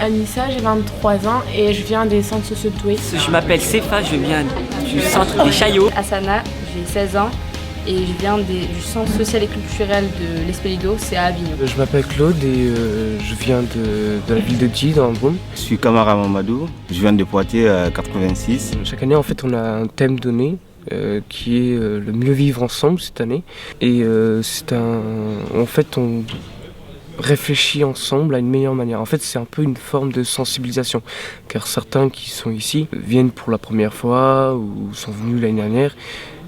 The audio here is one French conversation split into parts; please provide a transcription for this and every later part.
Anissa, j'ai 23 ans et je viens des centres sociaux de Douai. Je m'appelle Sefa, je viens du centre des Chaillots. Asana, j'ai 16 ans et je viens du centre social et culturel de l'Espélido, c'est à Avignon. Je m'appelle Claude et je viens de la ville de Die dans le Drôme. Je suis Kamara Mamadou, je viens de Poitiers 86. Chaque année en fait on a un thème donné qui est le mieux vivre ensemble cette année. Et en fait on réfléchit ensemble à une meilleure manière. En fait c'est un peu une forme de sensibilisation car certains qui sont ici viennent pour la première fois ou sont venus l'année dernière.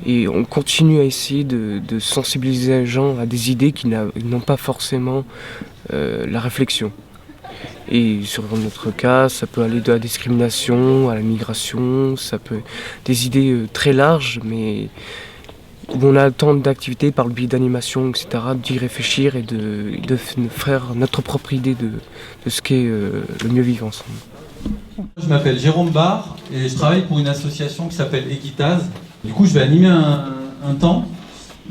Et on continue à essayer de sensibiliser les gens à des idées qui n'ont pas forcément la réflexion. Et sur notre cas, ça peut aller de la discrimination à la migration, ça peut des idées très larges, mais où on a tant d'activités par le biais d'animation, etc., d'y réfléchir et de faire notre propre idée de ce qu'est le mieux vivre ensemble. Je m'appelle Jérôme Barre et je travaille pour une association qui s'appelle Equitaz. Du coup, je vais animer un temps,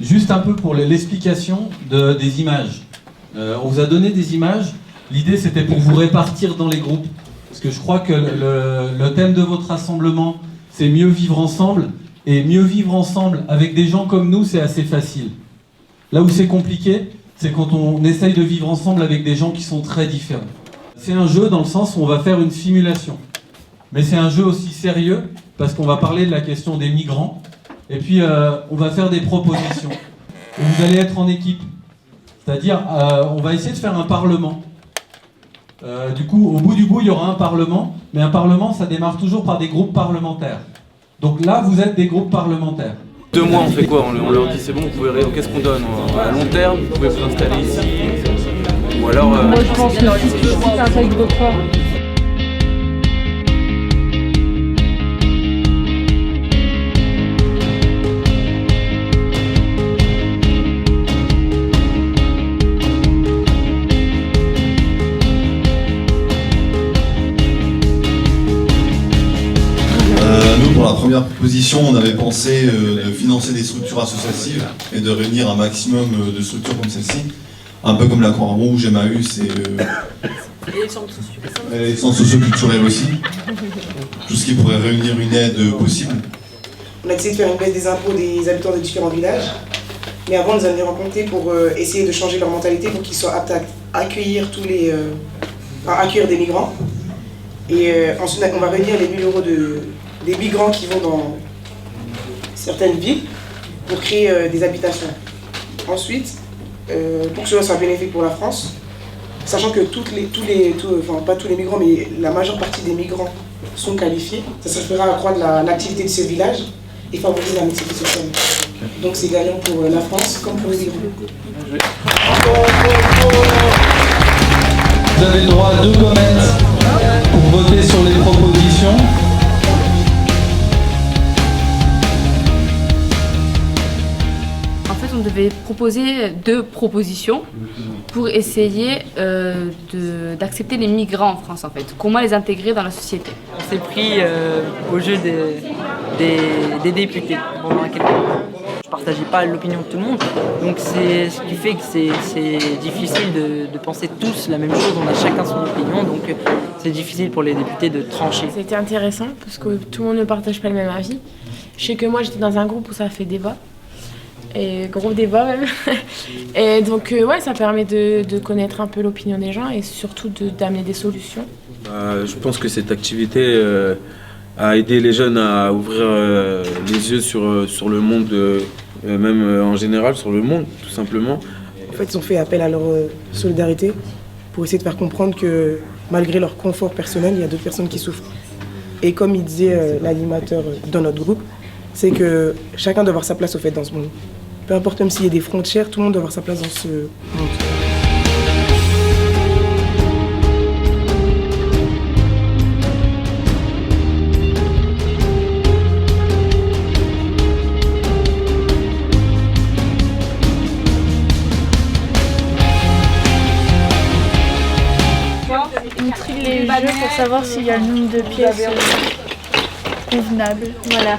juste un peu pour l'explication des images. On vous a donné des images. L'idée, c'était pour vous répartir dans les groupes. Parce que je crois que le thème de votre rassemblement, c'est mieux vivre ensemble. Et mieux vivre ensemble avec des gens comme nous, c'est assez facile. Là où c'est compliqué, c'est quand on essaye de vivre ensemble avec des gens qui sont très différents. C'est un jeu dans le sens où on va faire une simulation. Mais c'est un jeu aussi sérieux parce qu'on va parler de la question des migrants. Et puis, on va faire des propositions. Et vous allez être en équipe. C'est-à-dire, on va essayer de faire un parlement. Du coup, au bout du bout, il y aura un parlement. Mais un parlement, ça démarre toujours par des groupes parlementaires. Donc là, vous êtes des groupes parlementaires. 2 mois, on fait quoi? On leur dit c'est bon, vous pouvez qu'est-ce qu'on donne? À long terme, vous pouvez vous installer ici. Ou alors... Moi, je pense que c'est un truc de fort. Pour la première proposition, on avait pensé de financer des structures associatives et de réunir un maximum de structures comme celle-ci, un peu comme la Croix-Rouge, Emmaüs et les centres socioculturels aussi, tout ce qui pourrait réunir une aide possible. On a essayé de faire une baisse des impôts des habitants de différents villages, mais avant, on nous avait rencontrés pour essayer de changer leur mentalité pour qu'ils soient aptes à accueillir accueillir des migrants. Et ensuite, on va réunir les 1 000 € des migrants qui vont dans certaines villes pour créer des habitations. Ensuite, pour que cela soit bénéfique pour la France, sachant que pas tous les migrants, mais la majeure partie des migrants sont qualifiés, ça fera accroître l'activité de ces villages et favoriser la mixité sociale. Donc c'est gagnant pour la France comme pour les migrants. Vous avez le droit à 2 commentaires pour voter sur les propositions. On devait proposer 2 propositions pour essayer d'accepter les migrants en France en fait. Comment les intégrer dans la société. On s'est pris au jeu des députés pendant quelques mois. Je ne partageais pas l'opinion de tout le monde, donc c'est ce qui fait que c'est difficile de penser tous la même chose, on a chacun son opinion, donc c'est difficile pour les députés de trancher. C'était intéressant parce que tout le monde ne partage pas le même avis. Je sais que moi j'étais dans un groupe où ça a fait débat. Et gros débat même. Et donc ça permet de connaître un peu l'opinion des gens et surtout d'amener des solutions. Je pense que cette activité a aidé les jeunes à ouvrir les yeux sur le monde, même en général sur le monde tout simplement. En fait, ils ont fait appel à leur solidarité pour essayer de faire comprendre que malgré leur confort personnel, il y a d'autres personnes qui souffrent. Et comme il disait l'animateur dans notre groupe, c'est que chacun doit avoir sa place au fait dans ce monde. Peu importe même s'il y a des frontières, tout le monde doit avoir sa place dans ce monde. On trie les jeux pour savoir s'il y a le nombre de pièces convenable. Voilà.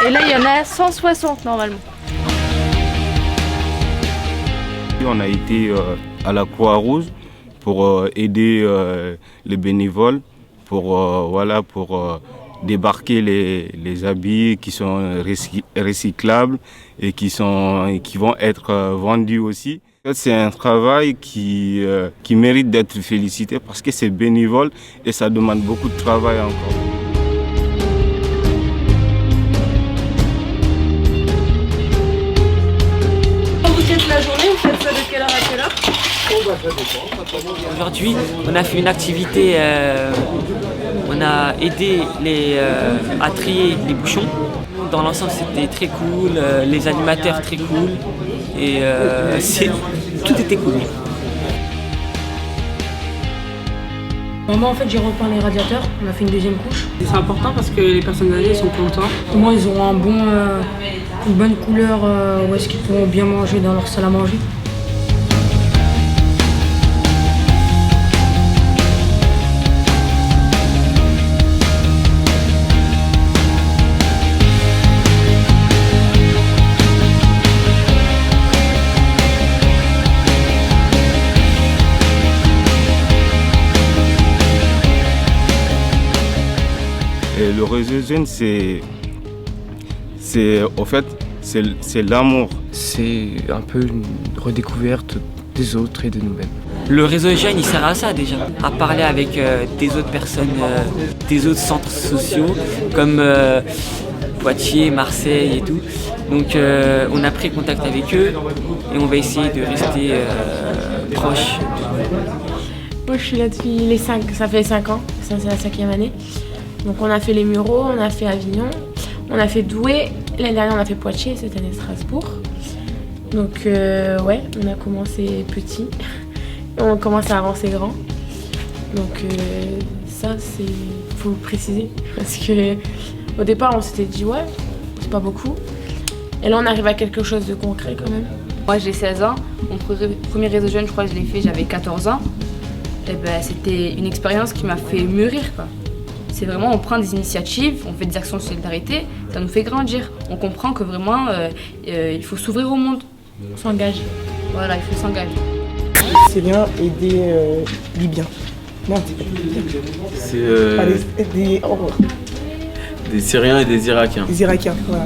Et là, il y en a 160 normalement. On a été à la Croix-Rouge pour aider les bénévoles, pour débarquer les habits qui sont recyclables et qui vont être vendus aussi. C'est un travail qui mérite d'être félicité parce que c'est bénévole et ça demande beaucoup de travail encore. Quand vous faites la journée, vous faites ça de quelle heure à quelle heure? Aujourd'hui, on a fait une activité, on a aidé à trier les bouchons. Dans l'ensemble, c'était très cool, les animateurs très cool et tout était cool. Moi, en fait, j'ai repeint les radiateurs, on a fait une deuxième couche. C'est important parce que les personnes âgées sont contentes. Au moins, ils auront une bonne couleur où est-ce qu'ils pourront bien manger dans leur salle à manger. Et le réseau jeune, c'est l'amour. C'est un peu une redécouverte des autres et de nous-mêmes. Le réseau jeune, il sert à ça déjà, à parler avec des autres personnes, des autres centres sociaux comme Poitiers, Marseille et tout. Donc on a pris contact avec eux et on va essayer de rester proches. Moi je suis là depuis ça fait 5 ans, ça c'est la 5e année. Donc on a fait les Mureaux, on a fait Avignon, on a fait Douai, l'année dernière on a fait Poitiers, cette année Strasbourg. Donc ouais, on a commencé petit, on commence à avancer grand. Donc ça faut le préciser parce que au départ on s'était dit ouais, c'est pas beaucoup. Et là on arrive à quelque chose de concret quand même. Moi j'ai 16 ans, mon premier réseau jeune je crois que je l'ai fait, j'avais 14 ans. Et ben, c'était une expérience qui m'a fait mûrir quoi. C'est vraiment, on prend des initiatives, on fait des actions de solidarité, ça nous fait grandir. On comprend que vraiment, il faut s'ouvrir au monde. On s'engage. Voilà, il faut s'engager. C'est bien aider Libyens. Non, c'est des Syriens et des Irakiens. Des Irakiens, voilà.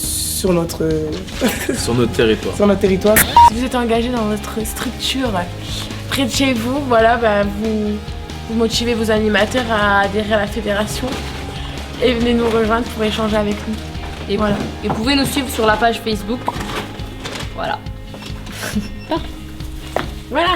Sur notre territoire. Sur notre territoire. Si vous êtes engagé dans votre structure, près de chez vous, voilà, vous motivez vos animateurs à adhérer à la fédération et venez nous rejoindre pour échanger avec nous. Et voilà. Et vous pouvez nous suivre sur la page Facebook. Voilà. Voilà.